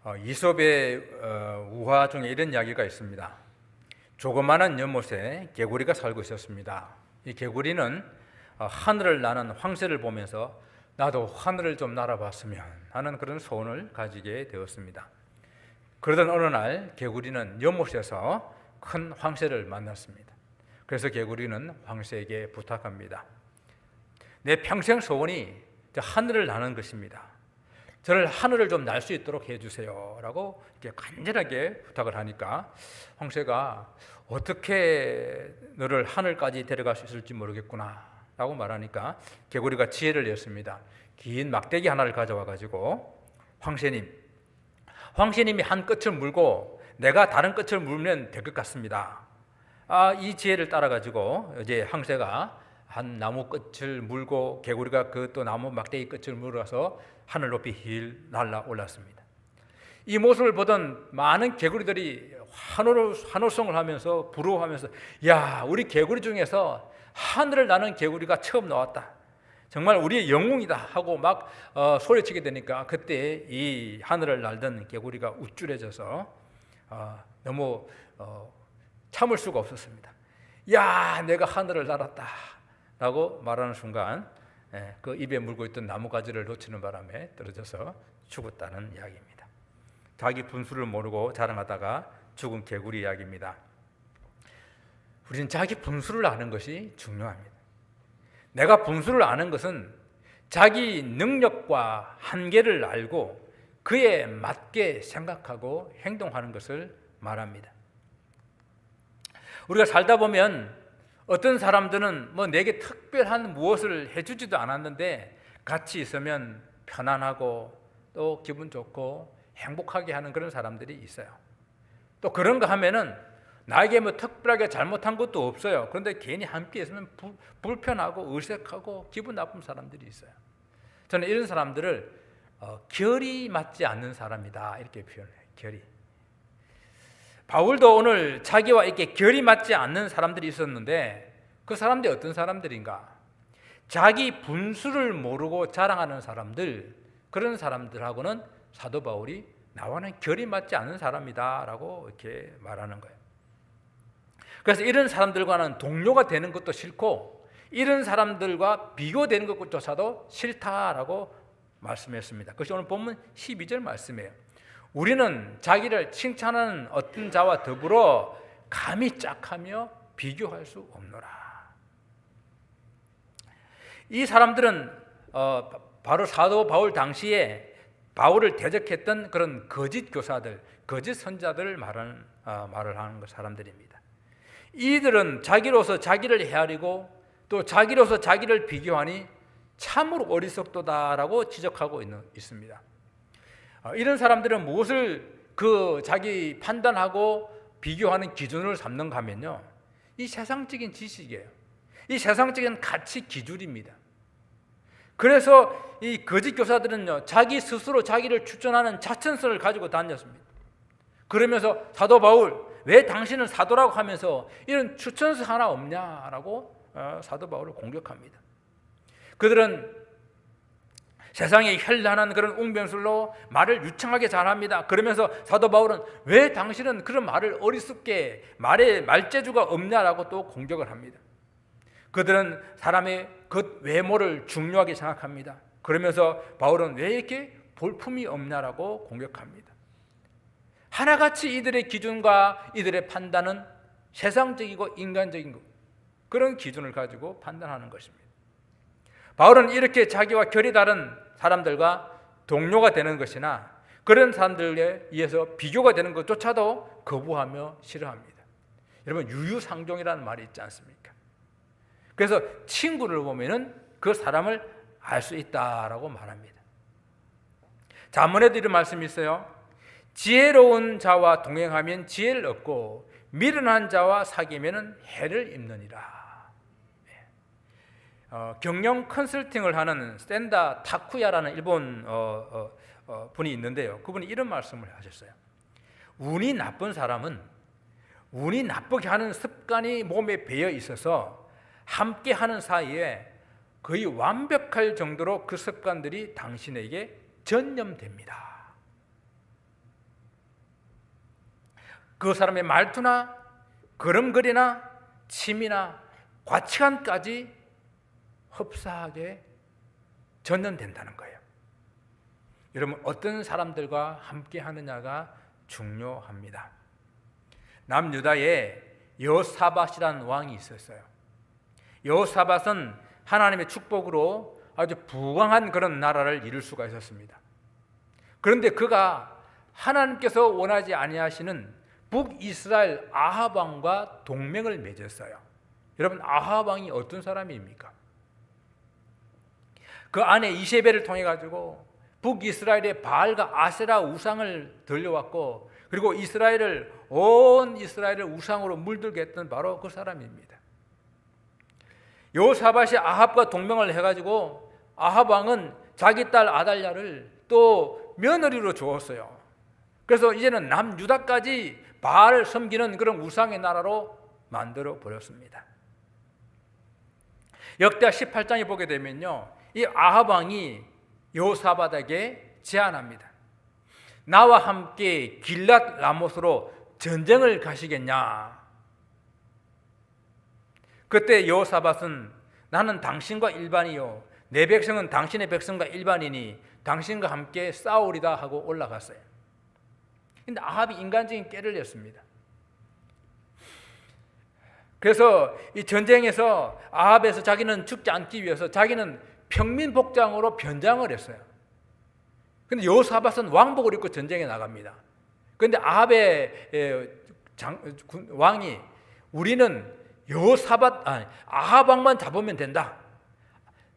이솝의 우화 중에 이런 이야기가 있습니다. 조그마한 연못에 개구리가 살고 있었습니다. 이 개구리는 하늘을 나는 황새를 보면서 나도 하늘을 좀 날아봤으면 하는 그런 소원을 가지게 되었습니다. 그러던 어느 날 개구리는 연못에서 큰 황새를 만났습니다. 그래서 개구리는 황새에게 부탁합니다. 내 평생 소원이 하늘을 나는 것입니다. 저를 하늘을 좀 날 수 있도록 해주세요 라고 이렇게 간절하게 부탁을 하니까 황새가 어떻게 너를 하늘까지 데려갈 수 있을지 모르겠구나 라고 말하니까 개구리가 지혜를 냈습니다. 긴 막대기 하나를 가져와 가지고 황새님이 한 끝을 물고 내가 다른 끝을 물면 될 것 같습니다. 이 지혜를 따라 가지고 이제 황새가 한 나무 끝을 물고 개구리가 그 또 나무 막대기 끝을 물어서 하늘 높이 힐 날아 올랐습니다. 이 모습을 보던 많은 개구리들이 환호성을 하면서 부러워하면서 야, 우리 개구리 중에서 하늘을 나는 개구리가 처음 나왔다. 정말 우리의 영웅이다 하고 막 소리치게 되니까 그때 이 하늘을 날던 개구리가 우쭐해져서 너무 참을 수가 없었습니다. 야, 내가 하늘을 날았다 라고 말하는 순간 그 입에 물고 있던 나뭇가지를 놓치는 바람에 떨어져서 죽었다는 이야기입니다. 자기 분수를 모르고 자랑하다가 죽은 개구리 이야기입니다. 우리는 자기 분수를 아는 것이 중요합니다. 내가 분수를 아는 것은 자기 능력과 한계를 알고 그에 맞게 생각하고 행동하는 것을 말합니다. 우리가 살다 보면 어떤 사람들은 내게 특별한 무엇을 해주지도 않았는데 같이 있으면 편안하고 또 기분 좋고 행복하게 하는 그런 사람들이 있어요. 또 그런가 하면은 나에게 특별하게 잘못한 것도 없어요. 그런데 괜히 함께 있으면 불편하고 어색하고 기분 나쁜 사람들이 있어요. 저는 이런 사람들을 결이 맞지 않는 사람이다 이렇게 표현해요. 결이. 바울도 오늘 자기와 이렇게 결이 맞지 않는 사람들이 있었는데 그 사람들이 어떤 사람들인가? 자기 분수를 모르고 자랑하는 사람들, 그런 사람들하고는 사도 바울이 나와는 결이 맞지 않는 사람이다 라고 이렇게 말하는 거예요. 그래서 이런 사람들과는 동료가 되는 것도 싫고 이런 사람들과 비교되는 것조차도 싫다라고 말씀했습니다. 그것이 오늘 본문 12절 말씀이에요. 우리는 자기를 칭찬하는 어떤 자와 더불어 감히 짝하며 비교할 수 없노라. 이 사람들은 바로 사도 바울 당시에 바울을 대적했던 그런 거짓 교사들, 거짓 선자들을 말을 하는 사람들입니다. 이들은 자기로서 자기를 헤아리고 또 자기로서 자기를 비교하니 참으로 어리석도다라고 지적하고 있습니다. 이런 사람들은 무엇을 자기 판단하고 비교하는 기준으로 삼는가 하면요, 이 세상적인 지식이에요. 이 세상적인 가치 기준입니다. 그래서 이 거짓 교사들은요, 자기 스스로 자기를 추천하는 자천서를 가지고 다녔습니다. 그러면서 사도 바울, 왜 당신은 사도라고 하면서 이런 추천서 하나 없냐라고 사도 바울을 공격합니다. 그들은 세상에 현란한 그런 웅변술로 말을 유창하게 잘합니다. 그러면서 사도 바울은 왜 당신은 그런 말을 어리석게 말에 말재주가 없냐라고 또 공격을 합니다. 그들은 사람의 겉 외모를 중요하게 생각합니다. 그러면서 바울은 왜 이렇게 볼품이 없냐라고 공격합니다. 하나같이 이들의 기준과 이들의 판단은 세상적이고 인간적인 그런 기준을 가지고 판단하는 것입니다. 바울은 이렇게 자기와 결이 다른 사람들과 동료가 되는 것이나 그런 사람들에 의해서 비교가 되는 것조차도 거부하며 싫어합니다. 여러분, 유유상종이라는 말이 있지 않습니까? 그래서 친구를 보면은 그 사람을 알 수 있다라고 말합니다. 잠언에도 이런 말씀이 있어요. 지혜로운 자와 동행하면 지혜를 얻고 미련한 자와 사귀면 해를 입느니라. 경영 컨설팅을 하는 센다 타쿠야라는 일본 분이 있는데요. 그분이 이런 말씀을 하셨어요. 운이 나쁜 사람은 운이 나쁘게 하는 습관이 몸에 배어 있어서 함께 하는 사이에 거의 완벽할 정도로 그 습관들이 당신에게 전염됩니다. 그 사람의 말투나 걸음걸이나 취미나 가치관까지 흡사하게 전염된다는 거예요. 여러분, 어떤 사람들과 함께 하느냐가 중요합니다. 남유다에 여호사밧이라는 왕이 있었어요. 여호사밧은 하나님의 축복으로 아주 부강한 그런 나라를 이룰 수가 있었습니다. 그런데 그가 하나님께서 원하지 아니하시는 북이스라엘 아합 왕과 동맹을 맺었어요. 여러분, 아합 왕이 어떤 사람입니까? 그 아내 이세벨을 통해 가지고 북이스라엘의 바알과 아세라 우상을 들려왔고, 그리고 온 이스라엘을 우상으로 물들게 했던 바로 그 사람입니다. 여호사밧이 아합과 동맹을 해가지고 아합 왕은 자기 딸 아달랴를 또 며느리로 주었어요. 그래서 이제는 남유다까지 바알을 섬기는 그런 우상의 나라로 만들어 버렸습니다. 역대하 18장에 보게 되면요, 이 아합 왕이 여호사밧에게 제안합니다. 나와 함께 길랏 라못으로 전쟁을 가시겠냐? 그때 여호사밧은 나는 당신과 일반이요, 내 백성은 당신의 백성과 일반이니 당신과 함께 싸우리다 하고 올라갔어요. 근데 아합이 인간적인 깨를 냈습니다. 그래서 이 전쟁에서 아합에서 자기는 죽지 않기 위해서 자기는 평민 복장으로 변장을 했어요. 근데 여호사밧은 왕복을 입고 전쟁에 나갑니다. 그런데 아합의 왕이 우리는 아합 왕만 잡으면 된다.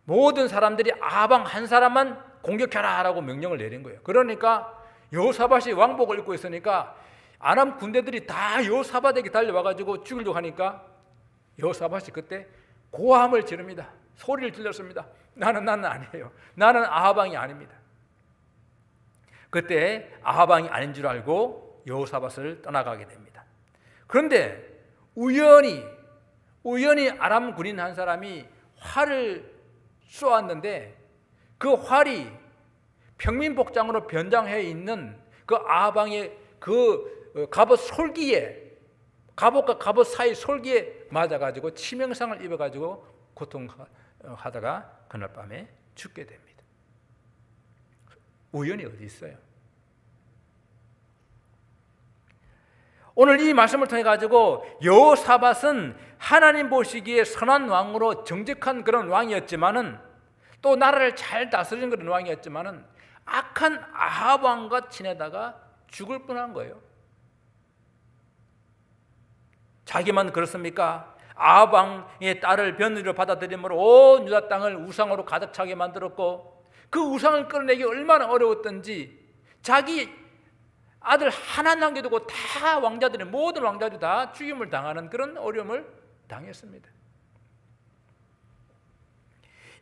모든 사람들이 아합 왕 한 사람만 공격하라 라고 명령을 내린 거예요. 그러니까 여호사밧이 왕복을 입고 있으니까 아람 군대들이 다 여호사밧에게 달려와가지고 죽이려고 하니까 여호사밧이 그때 고함을 지릅니다. 소리를 질렀습니다. 나는 아니에요. 나는 아합 왕이 아닙니다. 그때 아합 왕이 아닌 줄 알고 여호사밧을 떠나가게 됩니다. 그런데 우연히 아람 군인 한 사람이 활을 쏘았는데 그 활이 평민 복장으로 변장해 있는 그 아합 왕의 그 갑옷 솔기에, 갑옷과 갑옷 사이 솔기에 맞아가지고 치명상을 입어가지고 고통하다가 그날 밤에 죽게 됩니다. 우연이 어디 있어요? 오늘 이 말씀을 통해 가지고 여호사밧은 하나님 보시기에 선한 왕으로 정직한 그런 왕이었지만은, 또 나라를 잘 다스리는 그런 왕이었지만은 악한 아합 왕과 지내다가 죽을 뻔한 거예요. 자기만 그렇습니까? 아합 왕의 딸을 며느리로 받아들임으로 온 유다 땅을 우상으로 가득 차게 만들었고, 그 우상을 끌어내기 얼마나 어려웠던지 자기 아들 하나 남겨두고 다 모든 왕자들이 다 죽임을 당하는 그런 어려움을 당했습니다.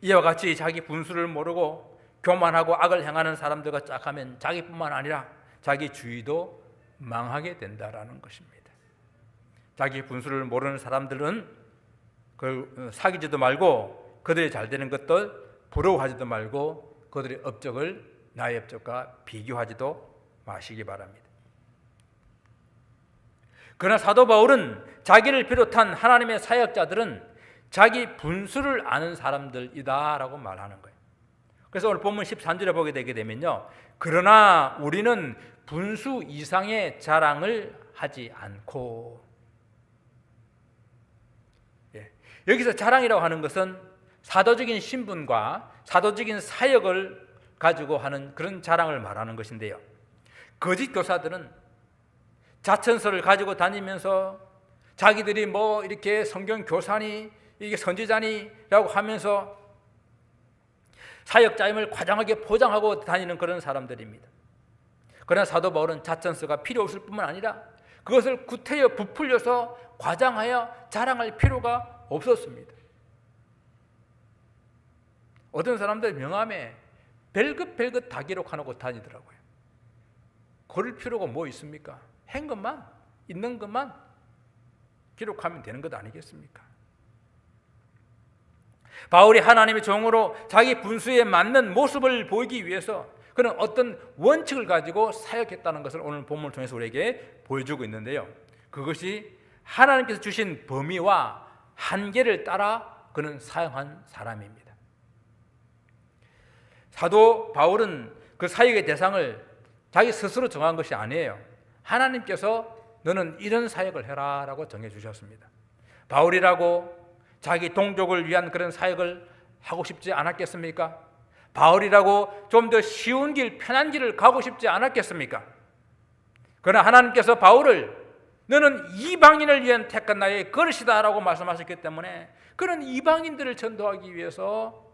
이와 같이 자기 분수를 모르고 교만하고 악을 행하는 사람들과 짝하면 자기뿐만 아니라 자기 주위도 망하게 된다라는 것입니다. 자기 분수를 모르는 사람들은 그걸 사귀지도 말고, 그들이 잘 되는 것들 부러워하지도 말고, 그들의 업적을 나의 업적과 비교하지도 마시기 바랍니다. 그러나 사도 바울은 자기를 비롯한 하나님의 사역자들은 자기 분수를 아는 사람들이다 라고 말하는 거예요. 그래서 오늘 본문 13절에 보게 되게 되면요, 그러나 우리는 분수 이상의 자랑을 하지 않고, 여기서 자랑이라고 하는 것은 사도적인 신분과 사도적인 사역을 가지고 하는 그런 자랑을 말하는 것인데요, 거짓 교사들은 자천서를 가지고 다니면서 자기들이 이렇게 성경 교사니 이게 선지자니라고 하면서 사역자임을 과장하게 포장하고 다니는 그런 사람들입니다. 그러나 사도 바울은 자천서가 필요 없을 뿐만 아니라 그것을 구태여 부풀려서 과장하여 자랑할 필요가 없었습니다. 어떤 사람들 명함에 별긋별긋 다 기록하고 다니더라고요. 그럴 필요가 뭐 있습니까? 한 것만, 있는 것만 기록하면 되는 것 아니겠습니까? 바울이 하나님의 종으로 자기 분수에 맞는 모습을 보이기 위해서 그런 어떤 원칙을 가지고 사역했다는 것을 오늘 본문을 통해서 우리에게 보여주고 있는데요. 그것이 하나님께서 주신 범위와 한계를 따라 그는 사용한 사람입니다. 사도 바울은 그 사역의 대상을 자기 스스로 정한 것이 아니에요. 하나님께서 너는 이런 사역을 해라 라고 정해주셨습니다. 바울이라고 자기 동족을 위한 그런 사역을 하고 싶지 않았겠습니까? 바울이라고 좀 더 쉬운 길, 편한 길을 가고 싶지 않았겠습니까? 그러나 하나님께서 바울을 너는 이방인을 위한 택한 나의 그릇이다 라고 말씀하셨기 때문에 그런 이방인들을 전도하기 위해서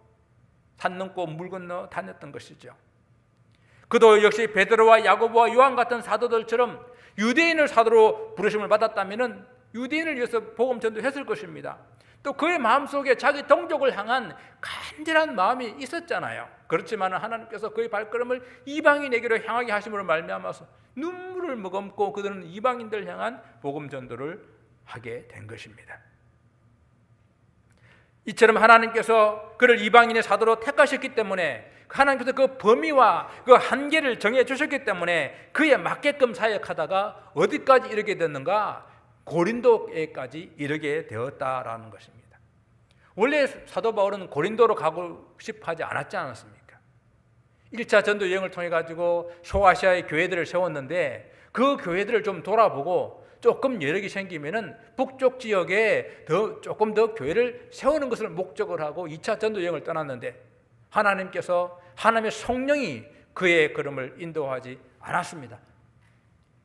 산 넘고 물 건너 다녔던 것이죠. 그도 역시 베드로와 야고보와 요한 같은 사도들처럼 유대인을 사도로 부르심을 받았다면 유대인을 위해서 복음 전도했을 것입니다. 또 그의 마음속에 자기 동족을 향한 간절한 마음이 있었잖아요. 그렇지만 하나님께서 그의 발걸음을 이방인에게로 향하게 하심으로 말미암아서 눈물을 머금고 그들은 이방인들 향한 복음 전도를 하게 된 것입니다. 이처럼 하나님께서 그를 이방인의 사도로 택하셨기 때문에 하나님께서 그 범위와 그 한계를 정해 주셨기 때문에 그에 맞게끔 사역하다가 어디까지 이르게 됐는가? 고린도에까지 이르게 되었다라는 것입니다. 원래 사도 바울은 고린도로 가고 싶어 하지 않았지 않았습니까? 1차 전도 여행을 통해 가지고 소아시아의 교회들을 세웠는데 그 교회들을 좀 돌아보고 조금 여력이 생기면은 북쪽 지역에 조금 더 교회를 세우는 것을 목적으로 하고 2차 전도 여행을 떠났는데 하나님께서 하나님의 성령이 그의 걸음을 인도하지 않았습니다.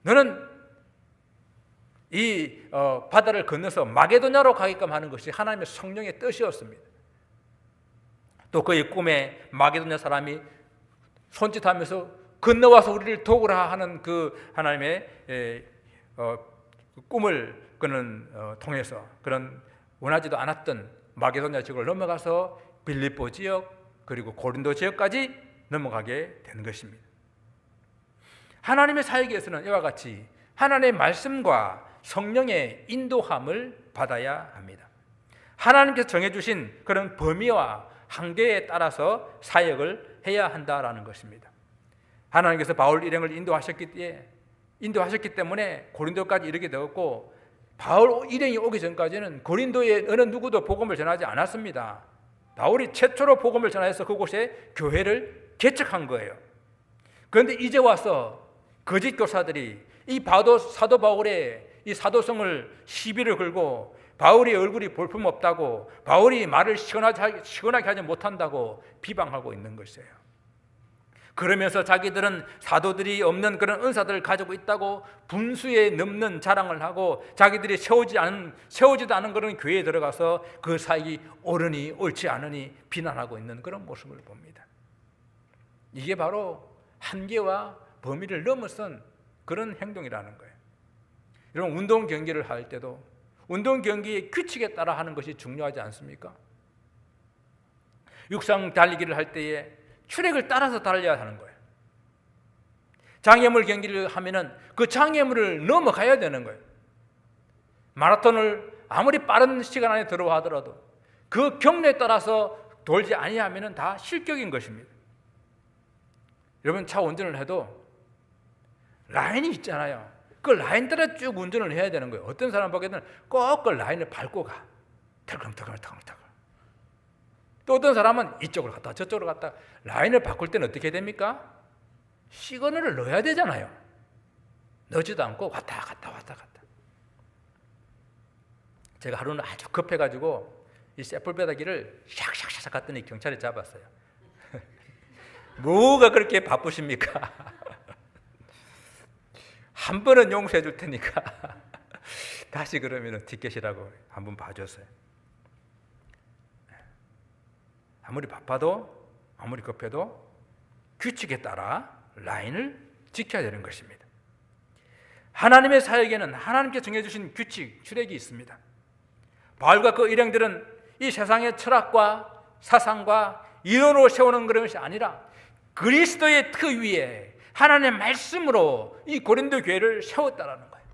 너는 이 바다를 건너서 마게도냐로 가게끔 하는 것이 하나님의 성령의 뜻이었습니다. 또 그의 꿈에 마게도냐 사람이 손짓하면서 건너와서 우리를 도우라 하는 그 하나님의 꿈을 그는 통해서 그런 원하지도 않았던 마게도냐 지역을 넘어가서 빌립보 지역 그리고 고린도 지역까지 넘어가게 된 것입니다. 하나님의 사역에서는 이와 같이 하나님의 말씀과 성령의 인도함을 받아야 합니다. 하나님께서 정해주신 그런 범위와 한계에 따라서 사역을 해야 한다라는 것입니다. 하나님께서 바울 일행을 인도하셨기 때문에 고린도까지 이르게 되었고 바울 일행이 오기 전까지는 고린도에 어느 누구도 복음을 전하지 않았습니다. 바울이 최초로 복음을 전하여서 그곳에 교회를 개척한 거예요. 그런데 이제 와서 거짓 교사들이 이 사도 바울의 이 사도성을 시비를 걸고 바울의 얼굴이 볼품없다고 바울이 말을 시원하게 하지 못한다고 비방하고 있는 것이에요. 그러면서 자기들은 사도들이 없는 그런 은사들을 가지고 있다고 분수에 넘는 자랑을 하고 자기들이 세우지도 않은 그런 교회에 들어가서 그 사역이 옳으니 옳지 않으니 비난하고 있는 그런 모습을 봅니다. 이게 바로 한계와 범위를 넘어선 그런 행동이라는 거예요. 여러분 운동 경기를 할 때도 운동 경기의 규칙에 따라 하는 것이 중요하지 않습니까? 육상 달리기를 할 때에 트랙을 따라서 달려야 하는 거예요. 장애물 경기를 하면은 그 장애물을 넘어가야 되는 거예요. 마라톤을 아무리 빠른 시간 안에 들어가더라도 그 경로에 따라서 돌지 아니하면은 다 실격인 것입니다. 여러분 차 운전을 해도 라인이 있잖아요. 그 라인 따라 쭉 운전을 해야 되는 거예요. 어떤 사람 보기에는 꼭 그 라인을 밟고 가. 털컹털컹. 또 어떤 사람은 이쪽으로 갔다 저쪽으로 갔다. 라인을 바꿀 때는 어떻게 됩니까? 시그널을 넣어야 되잖아요. 넣지도 않고 왔다 갔다. 제가 하루는 아주 급해가지고 이 새풀배다기를 샥샥샥 갔더니 경찰이 잡았어요. 뭐가 그렇게 바쁘십니까? 한 번은 용서해 줄 테니까 다시 그러면 티켓이라고 한번 봐줬어요. 아무리 바빠도 아무리 급해도 규칙에 따라 라인을 지켜야 되는 것입니다. 하나님의 사역에는 하나님께 정해주신 규칙, 규례가 있습니다. 바울과 그 일행들은 이 세상의 철학과 사상과 이론으로 세우는 그런 것이 아니라 그리스도의 트 위에 하나님의 말씀으로 이 고린도 교회를 세웠다라는 거예요.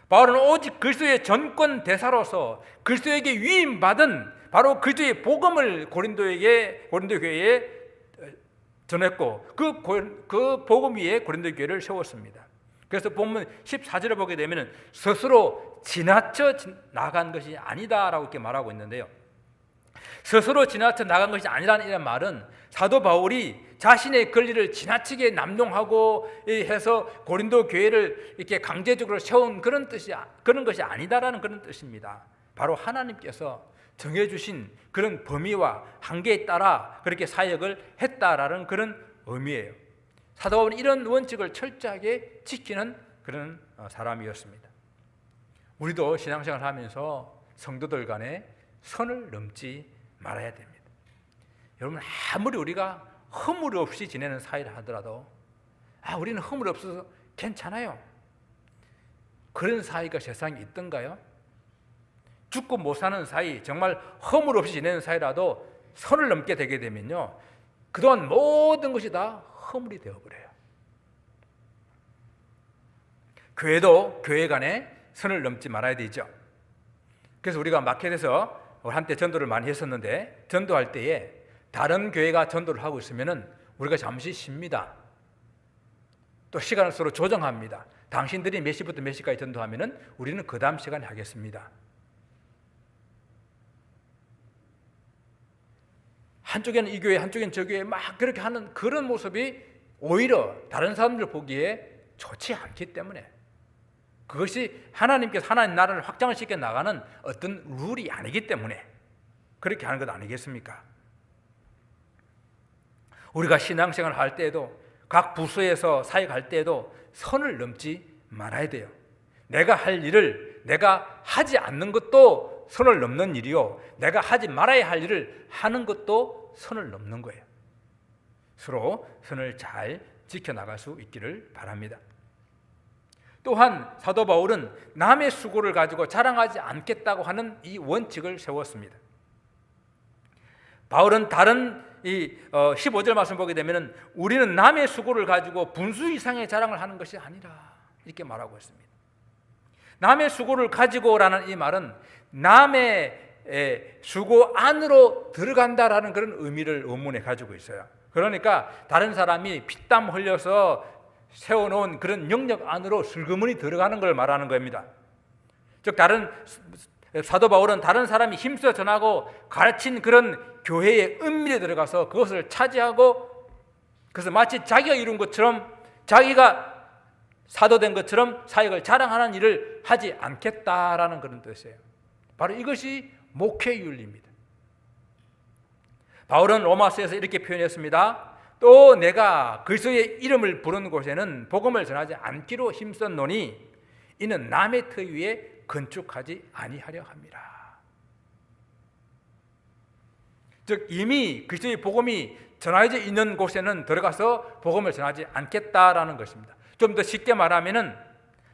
바울은 오직 그리스도의 전권 대사로서 그리스도에게 위임받은 바로 그리스도의 복음을 고린도 교회에 전했고 그 복음 위에 고린도 교회를 세웠습니다. 그래서 본문 14절을 보게 되면 스스로 지나쳐 나간 것이 아니다라고 이렇게 말하고 있는데요. 스스로 지나쳐 나간 것이 아니라는 이런 말은 사도 바울이 자신의 권리를 지나치게 남용하고 해서 고린도 교회를 이렇게 강제적으로 세운 그런 것이 아니다라는 그런 뜻입니다. 바로 하나님께서 정해주신 그런 범위와 한계에 따라 그렇게 사역을 했다라는 그런 의미예요. 사도 바울은 이런 원칙을 철저하게 지키는 그런 사람이었습니다. 우리도 신앙생활을 하면서 성도들 간에 선을 넘지 말아야 됩니다. 여러분, 아무리 우리가 허물 없이 지내는 사이를 하더라도 우리는 허물 없어서 괜찮아요. 그런 사이가 세상에 있던가요? 죽고 못 사는 사이, 정말 허물 없이 지내는 사이라도 선을 넘게 되게 되면요, 그동안 모든 것이 다 허물이 되어버려요. 교회도 교회 간에 선을 넘지 말아야 되죠. 그래서 우리가 마켓에서 한때 전도를 많이 했었는데, 전도할 때에 다른 교회가 전도를 하고 있으면 우리가 잠시 쉽니다. 또 시간을 서로 조정합니다. 당신들이 몇 시부터 몇 시까지 전도하면 우리는 그 다음 시간에 하겠습니다. 한쪽에는 이 교회, 한쪽에는 저 교회 막 그렇게 하는 그런 모습이 오히려 다른 사람들 보기에 좋지 않기 때문에, 그것이 하나님께서 하나님 나라를 확장을 시켜 나가는 어떤 룰이 아니기 때문에 그렇게 하는 것 아니겠습니까? 우리가 신앙생활을 할 때에도, 각 부서에서 사역할 때에도 선을 넘지 말아야 돼요. 내가 할 일을 내가 하지 않는 것도 선을 넘는 일이요, 내가 하지 말아야 할 일을 하는 것도 선을 넘는 거예요. 서로 선을 잘 지켜나갈 수 있기를 바랍니다. 또한 사도 바울은 남의 수고를 가지고 자랑하지 않겠다고 하는 이 원칙을 세웠습니다. 바울은 다른 15절 말씀 보게 되면 우리는 남의 수고를 가지고 분수 이상의 자랑을 하는 것이 아니라 이렇게 말하고 있습니다. 남의 수고를 가지고라는 이 말은 남의 수고 안으로 들어간다라는 그런 의미를 원문에 가지고 있어요. 그러니까 다른 사람이 피땀 흘려서 세워놓은 그런 영역 안으로 슬그머니 들어가는 걸 말하는 겁니다. 즉, 사도 바울은 다른 사람이 힘써 전하고 가르친 그런 교회의 은밀에 들어가서 그것을 차지하고, 그래서 마치 자기가 이룬 것처럼, 자기가 사도된 것처럼 사역을 자랑하는 일을 하지 않겠다라는 그런 뜻이에요. 바로 이것이 목회윤리입니다. 바울은 로마서에서 이렇게 표현했습니다. 또 내가 그리스도의 이름을 부르는 곳에는 복음을 전하지 않기로 힘썼노니 이는 남의 터 위에 건축하지 아니하려 함이라. 즉, 이미 그리스도의 복음이 전하여져 있는 곳에는 들어가서 복음을 전하지 않겠다라는 것입니다. 좀 더 쉽게 말하면은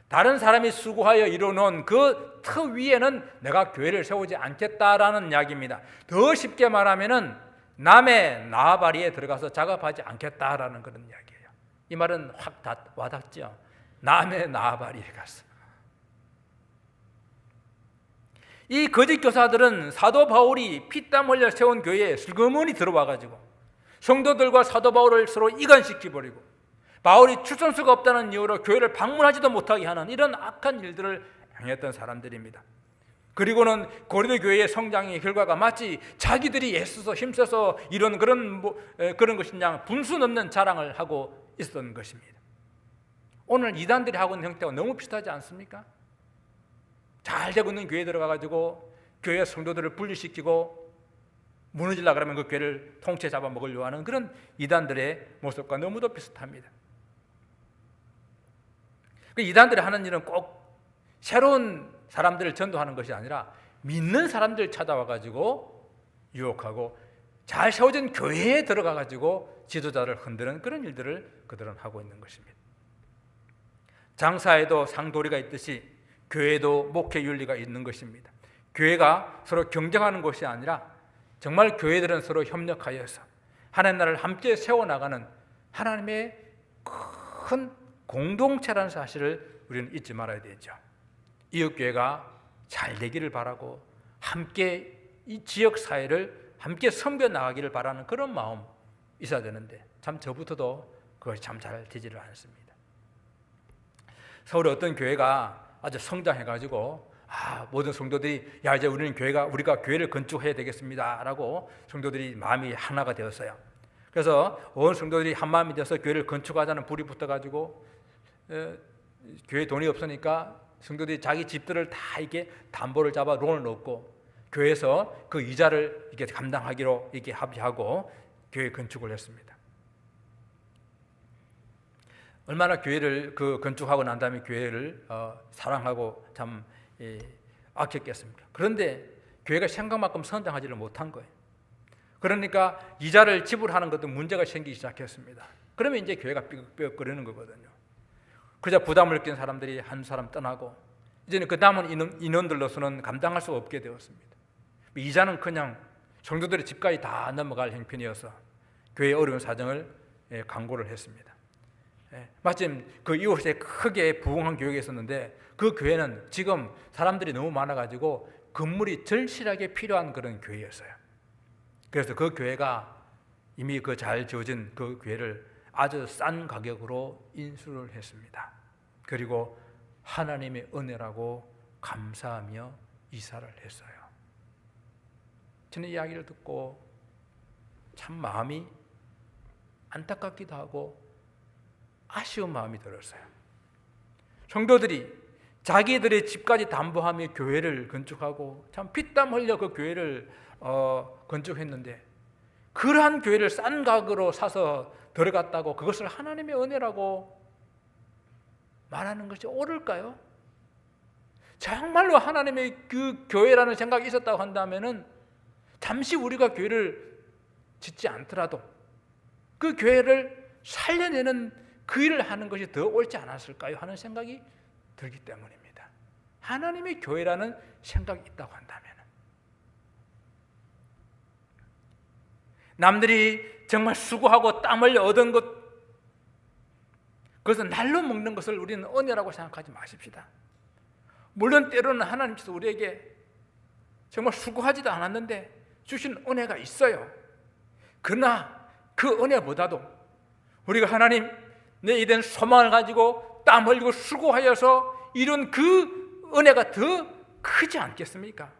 다른 사람이 수고하여 이루어놓은 그 터 위에는 내가 교회를 세우지 않겠다라는 이야기입니다. 더 쉽게 말하면은 남의 나발이에 들어가서 작업하지 않겠다라는 그런 이야기예요. 이 말은 확 와닿죠. 남의 나발이에 가서. 이 거짓 교사들은 사도 바울이 피땀 흘려 세운 교회에 슬그머니 들어와가지고 성도들과 사도 바울을 서로 이간시켜버리고 바울이 출전수가 없다는 이유로 교회를 방문하지도 못하게 하는 이런 악한 일들을 행했던 사람들입니다. 그리고는 고린도 교회의 성장의 결과가 마치 자기들이 애써서 힘써서 이런 그런 것이냐 분수 넘는 자랑을 하고 있었던 것입니다. 오늘 이단들이 하고 있는 형태와 너무 비슷하지 않습니까? 잘 되고 있는 교회에 들어가가지고 교회 성도들을 분리시키고 무너지려고 그러면 그 교회를 통째 잡아먹으려고 하는 그런 이단들의 모습과 너무도 비슷합니다. 그 이단들이 하는 일은 꼭 새로운 사람들을 전도하는 것이 아니라 믿는 사람들 찾아와가지고 유혹하고 잘 세워진 교회에 들어가가지고 지도자를 흔드는 그런 일들을 그들은 하고 있는 것입니다. 장사에도 상도리가 있듯이 교회도 목회윤리가 있는 것입니다. 교회가 서로 경쟁하는 것이 아니라 정말 교회들은 서로 협력하여서 하나님 나라를 함께 세워나가는 하나님의 큰 공동체라는 사실을 우리는 잊지 말아야 되죠. 이웃교회가 잘 되기를 바라고 함께 이 지역사회를 함께 섬겨나가기를 바라는 그런 마음, 있어야 되는데 참 저부터도 그것이 참 잘 되지를 않습니다. 서울의 어떤 교회가 아주 성장해가지고 모든 성도들이 이제 우리가 교회를 건축해야 되겠습니다라고 성도들이 마음이 하나가 되었어요. 그래서 온 성도들이 한 마음이 되어서 교회를 건축하자는 불이 붙어가지고 교회 돈이 없으니까 성도들이 자기 집들을 다 이렇게 담보를 잡아 론을 넣고 교회에서 그 이자를 이렇게 감당하기로 이렇게 합의하고 교회 건축을 했습니다. 얼마나 교회를 건축하고 난 다음에 교회를 사랑하고 참 아꼈겠습니까? 그런데 교회가 생각만큼 성장하지를 못한 거예요. 그러니까 이자를 지불하는 것도 문제가 생기기 시작했습니다. 그러면 이제 교회가 삐걱삐걱거리는 거거든요. 그저 부담을 느낀 사람들이 한 사람 떠나고 이제는 그 남은 인원들로서는 감당할 수 없게 되었습니다. 이자는 그냥 성도들의 집까지 다 넘어갈 형편이어서 교회의 어려운 사정을 강구를 했습니다. 마침 그 이웃에 크게 부흥한 교회가 있었는데 그 교회는 지금 사람들이 너무 많아가지고 건물이 절실하게 필요한 그런 교회였어요. 그래서 그 교회가 이미 그 잘 지어진 그 교회를 아주 싼 가격으로 인수를 했습니다. 그리고 하나님의 은혜라고 감사하며 이사를 했어요. 저는 이야기를 듣고 참 마음이 안타깝기도 하고 아쉬운 마음이 들었어요. 성도들이 자기들의 집까지 담보하며 교회를 건축하고 참 피땀 흘려 그 교회를 건축했는데 그러한 교회를 싼 가격으로 사서 들어갔다고 그것을 하나님의 은혜라고 말하는 것이 옳을까요? 정말로 하나님의 그 교회라는 생각이 있었다고 한다면은 잠시 우리가 교회를 짓지 않더라도 그 교회를 살려내는 그 일을 하는 것이 더 옳지 않았을까요? 하는 생각이 들기 때문입니다. 하나님의 교회라는 생각이 있다고 한다면 남들이 정말 수고하고 땀을 얻은 것 그것은 날로 먹는 것을 우리는 은혜라고 생각하지 마십시다. 물론 때로는 하나님께서 우리에게 정말 수고하지도 않았는데 주신 은혜가 있어요. 그러나 그 은혜보다도 우리가 하나님 내 이된 소망을 가지고 땀 흘리고 수고하여서 이룬 그 은혜가 더 크지 않겠습니까?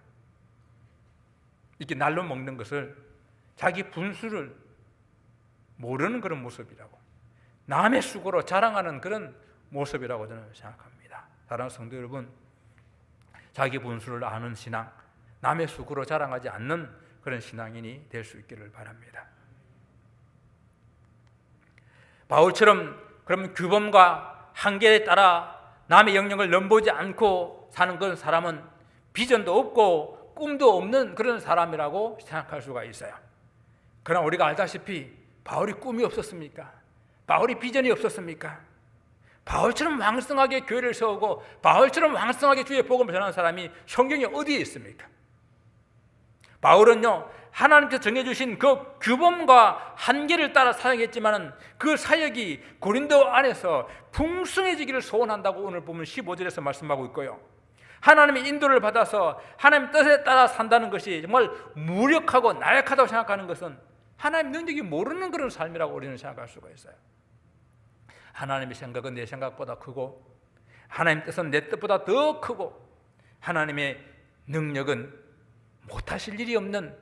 이렇게 날로 먹는 것을 자기 분수를 모르는 그런 모습이라고 남의 수고로 자랑하는 그런 모습이라고 저는 생각합니다. 사랑하는 성도 여러분, 자기 분수를 아는 신앙, 남의 수고로 자랑하지 않는 그런 신앙인이 될 수 있기를 바랍니다. 바울처럼 그럼 규범과 한계에 따라 남의 영역을 넘보지 않고 사는 그런 사람은 비전도 없고 꿈도 없는 그런 사람이라고 생각할 수가 있어요. 그러나 우리가 알다시피 바울이 꿈이 없었습니까? 바울이 비전이 없었습니까? 바울처럼 왕성하게 교회를 세우고 바울처럼 왕성하게 주의 복음을 전하는 사람이 성경에 어디에 있습니까? 바울은요, 하나님께서 정해주신 그 규범과 한계를 따라 사역했지만 그 사역이 고린도 안에서 풍성해지기를 소원한다고 오늘 보면 15절에서 말씀하고 있고요. 하나님의 인도를 받아서 하나님 뜻에 따라 산다는 것이 정말 무력하고 나약하다고 생각하는 것은 하나님 능력이 모르는 그런 삶이라고 우리는 생각할 수가 있어요. 하나님의 생각은 내 생각보다 크고 하나님 뜻은 내 뜻보다 더 크고 하나님의 능력은 못하실 일이 없는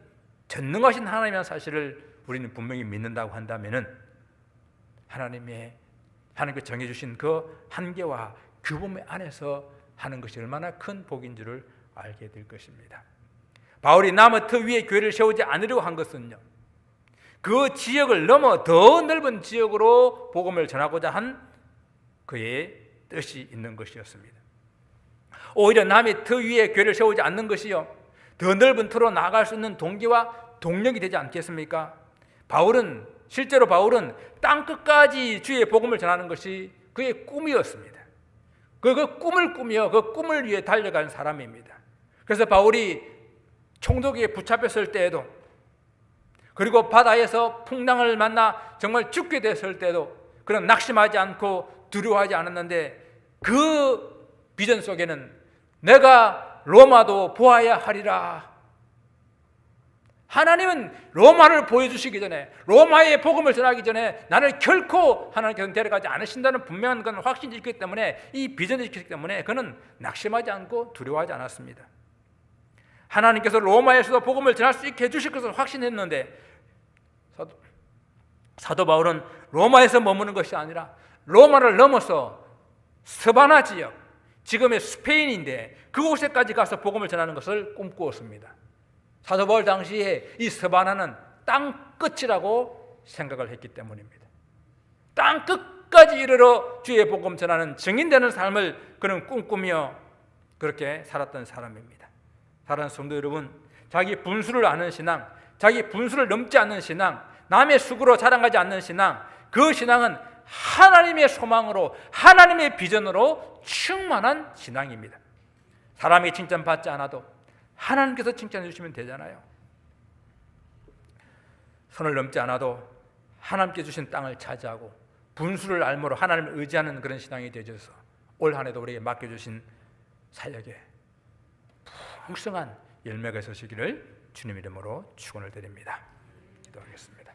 전능하신 하나님이라는 사실을 우리는 분명히 믿는다고 한다면은 하나님께 정해주신 그 한계와 규범 안에서 하는 것이 얼마나 큰 복인 줄을 알게 될 것입니다. 바울이 남의 터 위에 교회를 세우지 않으려고 한 것은요, 그 지역을 넘어 더 넓은 지역으로 복음을 전하고자 한 그의 뜻이 있는 것이었습니다. 오히려 남의 터 위에 교회를 세우지 않는 것이요, 더 넓은 터로 나아갈 수 있는 동기와 동력이 되지 않겠습니까? 실제로 바울은 땅끝까지 주의 복음을 전하는 것이 그의 꿈이었습니다. 그 꿈을 꾸며 그 꿈을 위해 달려가는 사람입니다. 그래서 바울이 총독에게 붙잡혔을 때에도, 그리고 바다에서 풍랑을 만나 정말 죽게 됐을 때도 그런 낙심하지 않고 두려워하지 않았는데 그 비전 속에는 내가 로마도 보아야 하리라 하나님은 로마를 보여주시기 전에, 로마의 복음을 전하기 전에 나를 결코 하나님께서 데려가지 않으신다는 분명한 건 확신이 있기 때문에, 이 비전이 있기 때문에 그는 낙심하지 않고 두려워하지 않았습니다. 하나님께서 로마에서도 복음을 전할 수 있게 해주실 것을 확신했는데, 사도 바울은 로마에서 머무는 것이 아니라 로마를 넘어서 스바나 지역, 지금의 스페인인데 그곳에까지 가서 복음을 전하는 것을 꿈꾸었습니다. 사도 바울 당시에 이 스바나는 땅 끝이라고 생각을 했기 때문입니다. 땅 끝까지 이르러 주의 복음 전하는 증인되는 삶을 그는 꿈꾸며 그렇게 살았던 사람입니다. 사랑하는 성도 여러분, 자기 분수를 아는 신앙, 자기 분수를 넘지 않는 신앙, 남의 수고로 자랑하지 않는 신앙, 그 신앙은 하나님의 소망으로, 하나님의 비전으로 충만한 신앙입니다. 사람이 칭찬받지 않아도 하나님께서 칭찬해 주시면 되잖아요. 선을 넘지 않아도 하나님께 주신 땅을 차지하고 분수를 알므로 하나님을 의지하는 그런 신앙이 되어져서 올 한 해도 우리에게 맡겨주신 사역에 풍성한 열매가 있으시기를 주님 이름으로 축원을 드립니다. 기도하겠습니다.